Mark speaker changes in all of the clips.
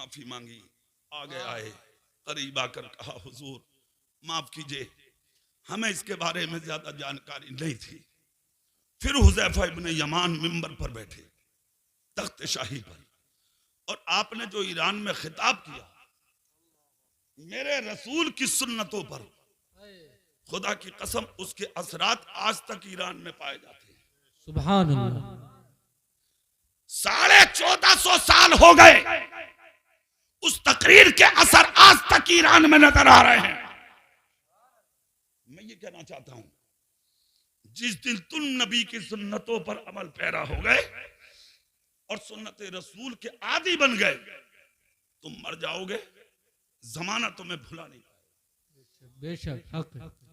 Speaker 1: माफी मांगी, आगे आए, करीब आकर कहा हुजूर माफ कीजिए, हमें इसके बारे में ज्यादा जानकारी नहीं थी। फिर हुज़ैफा इब्ने यमान मिंबर पर बैठे, तख्त शाही पर, और आपने जो ईरान में खिताब किया मेरे रसूल की सुन्नतों पर, खुदा की कसम उसके असरात आज तक ईरान में पाए जाते हैं।
Speaker 2: सुभान अल्लाह।
Speaker 1: 1450 साल हो गए, उस तकरीर के असर आज तक ईरान में नजर आ रहे हैं। मैं ये कहना चाहता हूं, जिस दिन तुम नबी की सुन्नतों पर अमल पैरा हो गए और सुन्नत रसूल के आदी बन गए, तुम मर जाओगे, जमाना तुम्हें भुला नहीं पाएगा।
Speaker 2: बेशक हक।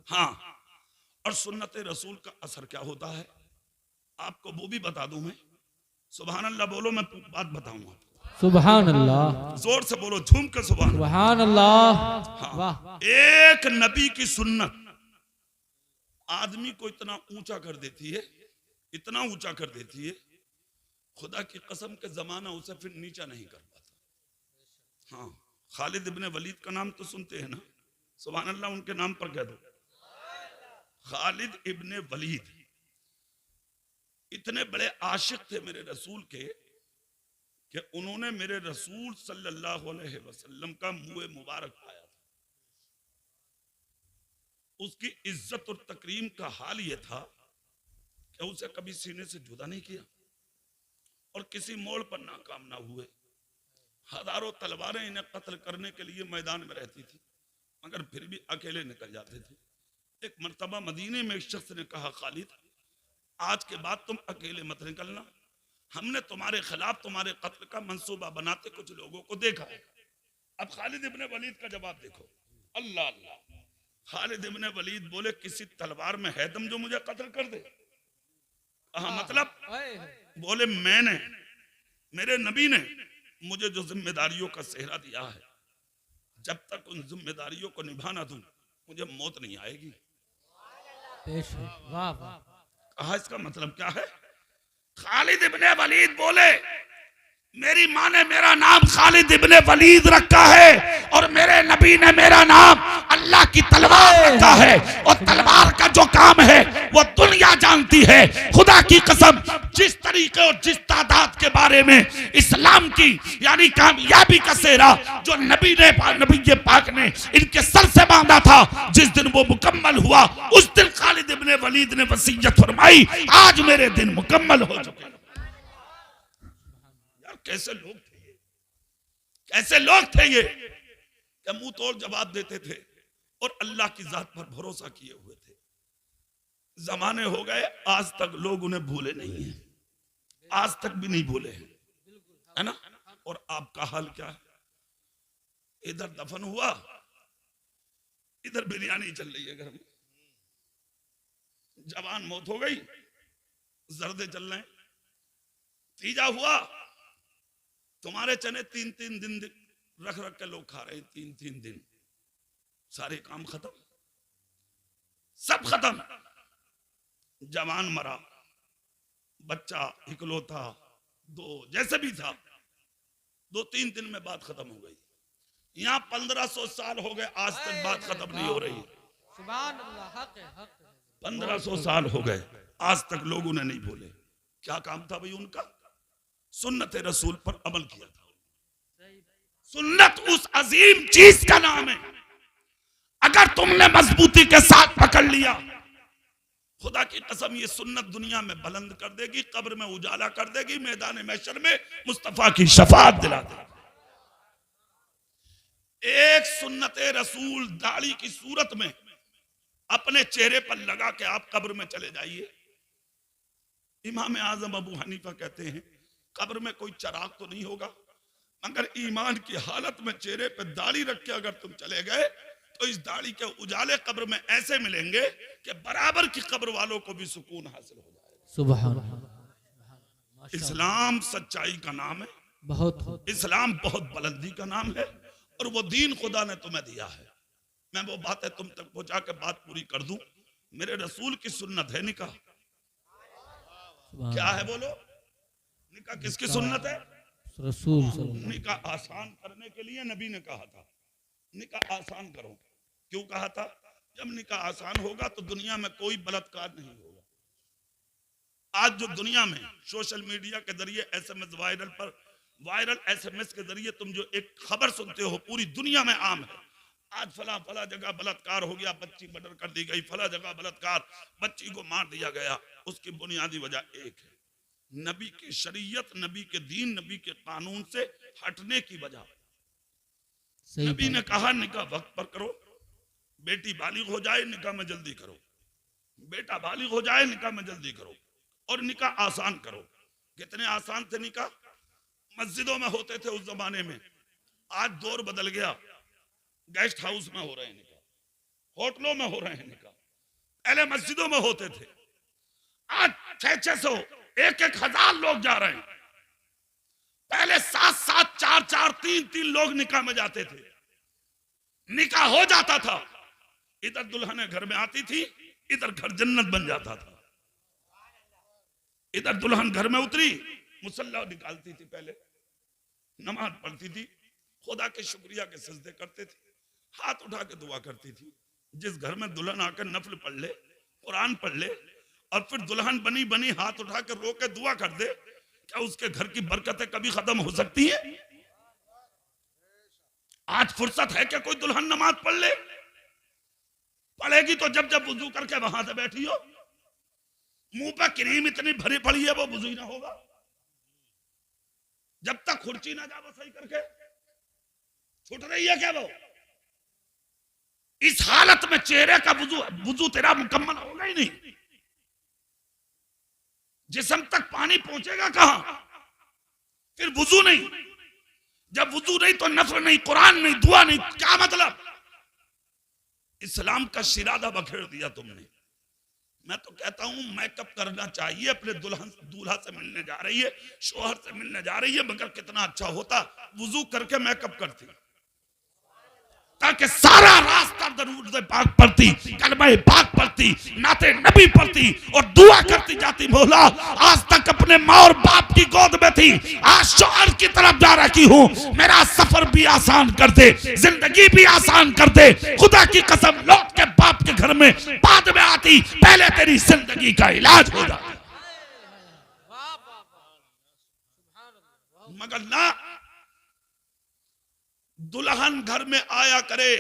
Speaker 1: हाँ, और सुन्नत रसूल का असर क्या होता है आपको वो भी बता दूं मैं। सुभान अल्लाह बोलो, मैं बात बताऊंगा।
Speaker 2: सुभान अल्लाह।
Speaker 1: जोर से बोलो, झूम के सुभान
Speaker 2: सुभान अल्लाह।
Speaker 1: हाँ,
Speaker 2: वाह।
Speaker 1: एक नबी की सुन्नत आदमी को इतना ऊंचा कर देती है, इतना ऊंचा कर देती है, खुदा की कसम के जमाना उसे फिर नीचा नहीं कर पाता। हाँ, खालिद इब्ने वलीद का नाम तो सुनते हैं ना, सुभान अल्लाह, उनके नाम पर कह दो। खालिद इब्ने वलीद इतने बड़े आशिक थे मेरे रसूल के कि उन्होंने मेरे रसूल सल्लल्लाहु अलैहि वसल्लम का मुंह मुबारक पाया था। उसकी इज्जत और तकरीम का हाल यह था कि उसे कभी सीने से जुदा नहीं किया और किसी मोड़ पर नाकाम ना हुए। हजारों तलवारें इन्हें कत्ल करने के लिए मैदान में रहती थी, मगर फिर भी अकेले निकल जाते थे। एक मर्तबा मदीने में एक शख्स ने कहा, खालिद आज के बाद तुम अकेले मत निकलना, हमने तुम्हारे खिलाफ तुम्हारे कत्ल का मंसूबा बनाते कुछ लोगों को देखा है। अब खालिद इब्ने वलीद का जवाब देखो, अल्लाह अल्लाह। खालिद इब्ने वलीद बोले, किसी तलवार में है दम जो मुझे कत्ल कर दे? कहा मतलब? बोले मैंने, मेरे नबी ने मुझे जो जिम्मेदारियों का सेहरा दिया है, जब तक उन जिम्मेदारियों को निभाना दूं मुझे मौत नहीं आएगी।
Speaker 2: वाह वाह।
Speaker 1: कहा इसका मतलब क्या है? खालिद इब्ने वलीद बोले, मेरी माँ ने मेरा नाम खालिद इब्ने वलीद रखा है और मेरे नबी ने मेरा नाम अल्लाह की तलवार रखा है, और तलवार का जो काम है वो दुनिया जानती है। खुदा की कसम, जिस तरीके और जिस तादाद के बारे में इस्लाम की यानी कामयाबी का सेहरा जो नबी पाक ने इनके सर से बांधा था, जिस दिन वो मुकम्मल हुआ उस दिन खालिद इब्ने वलीद ने वसीयत फरमाई, आज मेरे दिन मुकम्मल हो चुके। यार कैसे लोग थे ये, कैसे लोग थे ये कि मुंह तोड़ जवाब देते थे और अल्लाह की जात पर भरोसा किए हुए थे। जमाने हो गए, आज तक लोग उन्हें भूले नहीं है, आज तक भी नहीं भूले हैं, है ना? और आपका हाल क्या है? इधर दफन हुआ, इधर बिरयानी चल रही है घर में, जवान मौत हो गई, जर्दे चल रहे, तीजा हुआ, तुम्हारे चने 3-3 दिन रख रख के लोग खा रहे हैं, 3-3 दिन, सारे काम खत्म, सब खत्म। जवान मरा, बच्चा इकलौता, दो जैसे भी था, 2-3 दिन में बात खत्म हो गई। यहाँ 1500 साल हो गए, आज तक बात खत्म नहीं हो रही। 1500 साल हो गए, आज तक लोग उन्हें नहीं भूले। क्या काम था भाई उनका? सुन्नत रसूल पर अमल किया था। सुन्नत उस अजीम चीज का नाम है, अगर तुमने मजबूती के साथ पकड़ लिया, खुदा की कसम ये सुन्नत दुनिया में बुलंद कर देगी, कब्र में उजाला कर देगी, मैदान महशर में मुस्तफा की शफाअत दिला देगी। एक सुन्नत रसूल दाढ़ी की सूरत में अपने चेहरे पर लगा के आप कब्र में चले जाइए। इमाम आजम अबू हनीफा कहते हैं, कब्र में कोई चिराग तो नहीं होगा, मगर ईमान की हालत में चेहरे पे दाढ़ी रख के अगर तुम चले गए तो इस दाढ़ी के उजाले कब्र में ऐसे मिलेंगे कि बराबर की कब्र वालों को भी सुकून हासिल हो जाएगा।
Speaker 2: सुभान अल्लाह।
Speaker 1: इस्लाम सच्चाई का नाम है,
Speaker 2: बहुत
Speaker 1: इस्लाम बहुत बुलंदी का नाम है, और वो दीन खुदा ने तुम्हें दिया है। मैं वो बातें तुम तक पहुंचा के बात पूरी कर दूं। मेरे रसूल की सुन्नत है निकाह। क्या है बोलो? निकाह किसकी सुन्नत है?
Speaker 2: रसूल सल्लल्लाहु
Speaker 1: निकाह आसान करने के लिए नबी ने कहा था निकाह आसान करो। क्यों कहा था? जब निकाह आसान होगा तो दुनिया में कोई बलात्कार नहीं होगा। आज जो दुनिया में सोशल मीडिया के जरिए एसएमएस वायरल एसएमएस के जरिए तुम जो एक खबर सुनते हो पूरी दुनिया में आम है। आज फला जगह बलात्कार हो गया, बच्ची मर्डर कर दी गई, फला जगह बलात्कार, बच्ची को मार दिया गया। उसकी बुनियादी वजह एक है, नबी की शरीयत, नबी के दीन, नबी के कानून से हटने की वजह। नबी ने कहा निकाह वक्त पर करो, बेटी बालिग हो जाए निकाह में जल्दी करो, बेटा बालिग हो जाए निकाह में जल्दी करो, और निकाह आसान करो। कितने आसान थे निकाह? मस्जिदों में होते थे उस जमाने में, आज दौर बदल गया, गेस्ट हाउस में हो रहे हैं निकाह, होटलों में हो रहे हैं निकाह। पहले मस्जिदों में होते थे, आज 600 1,000 लोग जा रहे हैं। पहले 7 4 3 लोग निकाह में जाते थे, निकाह हो जाता था, इधर दुल्हन घर में आती थी, इधर घर जन्नत बन जाता था। इधर दुल्हन घर में उतरी, मुसल्ला निकालती थी, पहले नमाज पढ़ती थी, खुदा के शुक्रिया के सजदे करते थे, हाथ उठा के दुआ करती थी। जिस घर में दुल्हन आकर नफल पढ़ ले, कुरान पढ़ ले, और फिर दुल्हन बनी हाथ उठा के रो के दुआ कर दे, क्या उसके घर की बरकतें कभी खत्म हो सकती है? आज फुर्सत है कि कोई दुल्हन नमाज पढ़ ले? पढ़ेगी तो जब जब वुजू करके वहां से बैठी हो, मुंह पर क्रीम इतनी भरी पड़ी है वो वुजू ही ना होगा। जब तक खुर्ची ना जाओ सही करके, छूट रही है क्या वो? इस हालत में चेहरे का वुजू तेरा मुकम्मल होगा ही नहीं। जिस्म तक पानी पहुंचेगा कहां? फिर वुजू नहीं, जब वुजू नहीं तो नफल नहीं, कुरान नहीं, दुआ नहीं, क्या मतलब? इस्लाम का शिरादा बखेर दिया तुमने। मैं तो कहता हूं मेकअप करना चाहिए। अपने दूल्हा से मिलने जा रही है, शोहर से मिलने जा रही है, मगर कितना अच्छा होता वुजू करके मेकअप करती, ताकि सारा रास्ता दरूद पाक पढ़ती, कलमा पाक पढ़ती, नाते नबी पढ़ती और दुआ करती जाती, मौला आज तक अपने माँ और बाप की गोद में थी, आज शोहर की तरफ जा रही हूँ, मेरा सफर भी आसान कर दे, जिंदगी भी आसान कर दे। खुदा की कसम लौट के बाप के घर में बाद में आती, पहले तेरी जिंदगी का इलाज हो जाता। मगर ना, दुल्हन घर में आया करे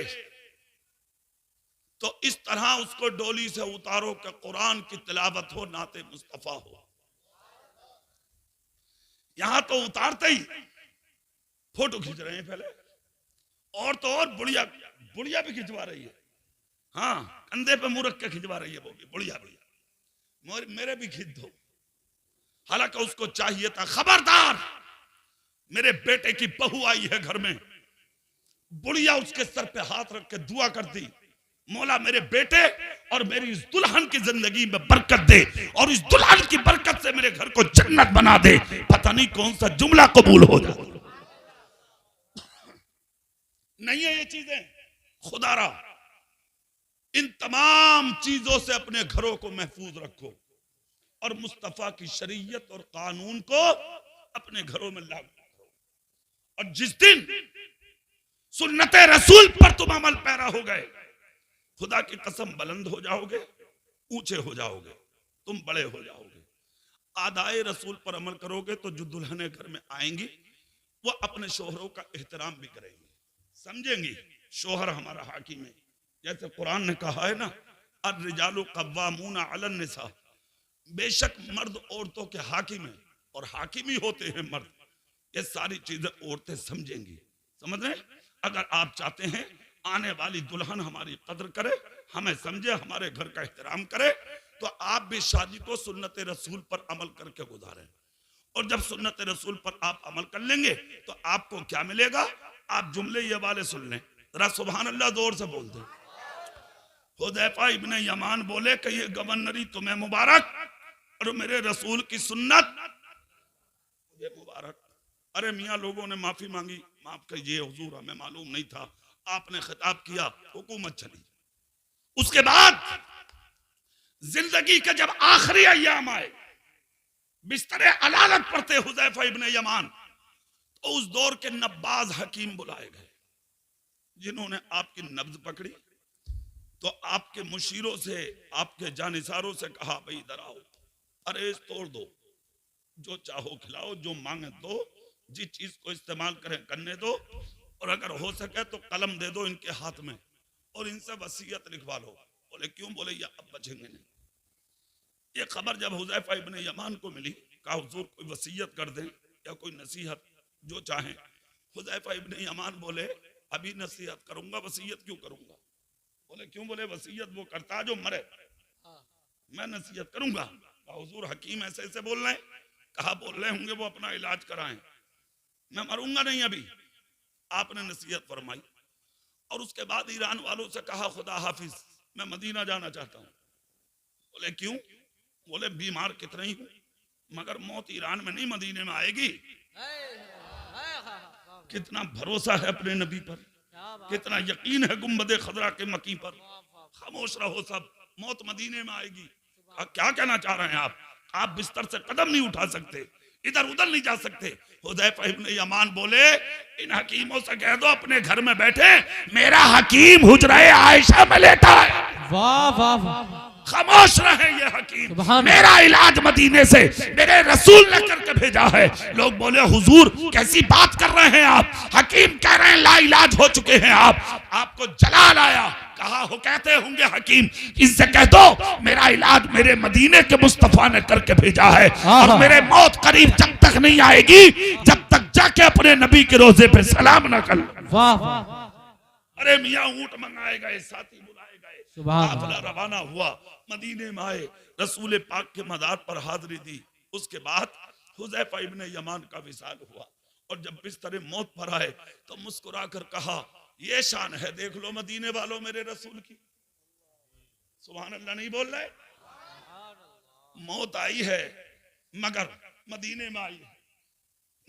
Speaker 1: तो इस तरह उसको डोली से उतारो कि कुरान की तिलावत हो, नाते मुस्तफा हो। यहां तो उतारते ही फोटो खींच रहे हैं पहले, और तो और बुढ़िया भी खिंचवा रही है। हाँ, कंधे पे मुंह रख के खिंचवा रही है वो भी, बुढ़िया मेरे भी खींच दो। हालांकि उसको चाहिए था, खबरदार मेरे बेटे की बहू आई है घर में, बुढ़िया उसके सर पे हाथ रख के दुआ करती, मौला मेरे बेटे और मेरी इस दुल्हन की जिंदगी में बरकत दे, और इस दुल्हन की बरकत से मेरे घर को जन्नत बना दे। पता नहीं कौन सा जुमला कबूल हो जाए। नहीं है ये चीजें? खुदारा इन तमाम चीजों से अपने घरों को महफूज रखो और मुस्तफा की शरीयत और कानून को अपने घरों में लागू करो। और जिस दिन सुन्नते रसूल पर तुम अमल पैरा हो गए, खुदा की कसम बुलंद हो जाओगे, ऊंचे हो जाओगे, तुम बड़े हो जाओगे। आदाए रसूल पर अमल करोगे तो जो दुल्हने घर में आएंगी वो अपने शोहरों का एहतराम भी करेंगी, समझेंगी शोहर हमारा हाकिम है। जैसे कुरान ने कहा है ना, अर्रिजालु कव्वामूना अलन निसा, बेशक मर्द औरतों के हाकिम है और हाकिम ही होते हैं मर्द। ये सारी चीजें औरतें समझेंगी, समझ रहे? अगर आप चाहते हैं आने वाली दुल्हन हमारी कदर करे, हमें समझे, हमारे घर का एहतराम करे, तो आप भी शादी को सुन्नत रसूल पर अमल करके गुजारें। और जब सुन्नत रसूल पर आप अमल कर लेंगे तो आपको क्या मिलेगा? आप जुमले ये वाले सुन लें, जरा सुभान अल्लाह जोर से बोल दें। हुदैफा इब्न यमान बोले कि ये गवर्नरी तुम्हें मुबारक और मेरे रसूल की सुन्नत मुझे मुबारक। अरे मियाँ लोगों ने माफी मांगी, माफ कीजिए हुजूर हमें मालूम नहीं था, आपने खिताब किया, हुकूमत चली। उसके बाद जिंदगी के जब आखिरी अय्याम आए, बिस्तरे अलालत पड़ते हुदैफा इब्न यमान, तो उस दौर के नब्बाज हकीम बुलाए गए, जिन्होंने आपकी नब्ज पकड़ी। तो आपके मुशीरों से, आपके जानिसारों से कहा, भाई इधर आओ, परहेज तोड़ दो, जो चाहो खिलाओ, जो मांगे दो, जिस चीज को इस्तेमाल करें करने दो, और अगर हो सके तो कलम दे दो इनके हाथ में और इनसे वसीयत लिखवा लो। बोले क्यों? बोले ये अब बचेंगे नहीं। ये खबर जब हुज़ैफा इब्ने यमान को मिली, कहा हुजूर कोई वसीयत कर दें या कोई नसीहत, जो चाहें। हुज़ैफा इब्ने यमान बोले, अभी नसीहत करूंगा, वसीयत क्यों करूंगा? बोले क्यों? बोले वसीयत वो करता जो मरे, मैं नसीहत करूंगा। कहा हुजूर हकीम ऐसे ऐसे बोल रहे हैं। कहा बोल रहे होंगे वो अपना इलाज कराएं, मैं मरूंगा नहीं अभी। आपने नसीहत फरमाई और उसके बाद ईरान वालों से कहा खुदा हाफिज, मैं मदीना जाना चाहता हूं। बोले क्यों? बोले बीमार कितना ही हूं, मगर मौत ईरान में नहीं मदीने में आएगी। कितना भरोसा है अपने नबी पर, कितना यकीन है गुंबदे खजरा के मकी पर। खामोश रहो सब, मौत मदीने में आएगी। क्या कहना चाह रहे हैं आप बिस्तर से कदम नहीं उठा सकते, इधर उधर नहीं जा सकते। हुज़ैफा इब्ने यमान बोले, इन हकीमों से कह दो अपने घर में बैठे, मेरा हकीम हुजरे आयशा में लेटा है।
Speaker 2: वाह वाह वाह,
Speaker 1: खामोश रहे ये हकीम,
Speaker 2: सुभान
Speaker 1: मेरा इलाज मदीने से मेरे रसूल ने करके भेजा है। लोग बोले हुजूर कैसी बात कर रहे हैं आप, हकीम कह रहे हैं ला इलाज हो चुके हैं आप, आपको जलाल आया। कहा हो कहते होंगे हकीम, इनसे कह दो मेरा इलाज मेरे मदीने के मुस्तफा ने करके भेजा है, और मेरे मौत करीब जब तक नहीं आएगी जब तक जाके अपने नबी के रोजे पे सलाम न कर।
Speaker 2: वाह वाह,
Speaker 1: अरे मियाँ ऊंट मंगाए गए, साथी बुलाए गए,
Speaker 2: सुभान
Speaker 1: काफिला रवाना हुआ, मदीने में आए, रसूल पाक के मज़ार पर हाजिरी दी। उसके बाद हुज़ैफा इब्ने यमान का विसाल हुआ, और जब बिस्तर मौत पर आए तो मुस्कुरा कर कहा, ये शान है देख लो मदीने वालों मेरे रसूल की। सुभान अल्लाह नहीं बोल रहे? मौत आई है मगर मदीने में आई है,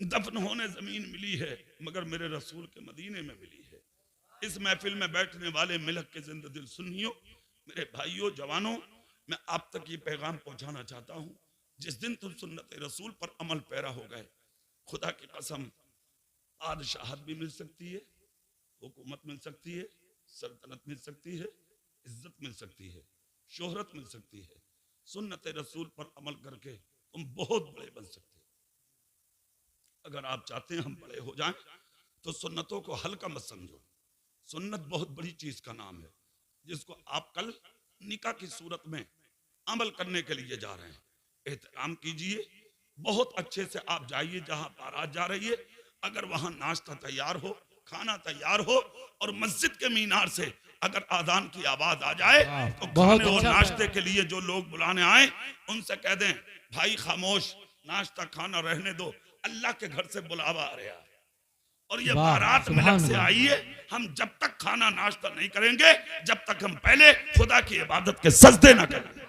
Speaker 1: दफन होने जमीन मिली है मगर मेरे रसूल के मदीने में मिली है। इस महफिल में बैठने वाले मिलक के जिंदा दिल सुन्नियों, मेरे भाइयों जवानों, मैं आप तक ये पैगाम पहुंचाना चाहता हूं, जिस दिन तुम सुन्नत रसूल पर अमल पैरा हो गए, खुदा की कसम बादशाहत भी मिल सकती है, हुकूमत मिल सकती है, सल्तनत मिल सकती है, इज्जत मिल सकती है, शोहरत मिल सकती है। सुन्नत रसूल पर अमल करके तुम बहुत बड़े बन सकते हो। अगर आप चाहते हैं हम बड़े हो जाएं तो सुन्नतों को हल्का मत समझो। सुन्नत बहुत बड़ी चीज का नाम है, जिसको आप कल निकाह की सूरत में अमल करने के लिए जा रहे हैं। एहतराम कीजिए, बहुत अच्छे से आप जाइए जहां बारात जा रही है, अगर वहां नाश्ता तैयार हो, खाना तैयार हो, और मस्जिद के मीनार से अगर आजान की आवाज आ जाए तो खाने और नाश्ते के लिए जो लोग बुलाने आए उनसे कह दें भाई खामोश, नाश्ता खाना रहने दो, अल्लाह के घर से बुलावा आ रहा है और ये बारात मिलक से आई है। हम जब तक खाना नाश्ता नहीं करेंगे जब तक हम पहले खुदा की इबादत के सजदे ना करेंगे।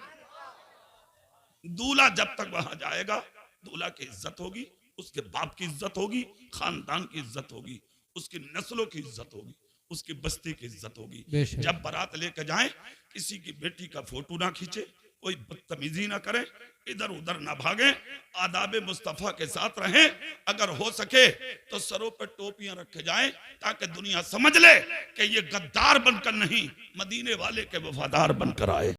Speaker 1: दूल्हा जब तक वहां जाएगा, दूल्हा की इज्जत होगी, उसके बाप की इज्जत होगी, खानदान की इज्जत होगी, उसकी नस्लों की इज्जत होगी, उसकी बस्ती की इज्जत होगी। जब बारात लेकर जाएं, किसी की बेटी का फोटो ना खींचे, कोई बदतमीजी ना करें, इधर उधर ना भागे, आदाब मुस्तफा के साथ रहें। अगर हो सके तो सरों पर टोपियां रखे जाएं ताकि दुनिया समझ ले कि ये गद्दार बनकर नहीं, मदीने वाले के वफादार बनकर आए।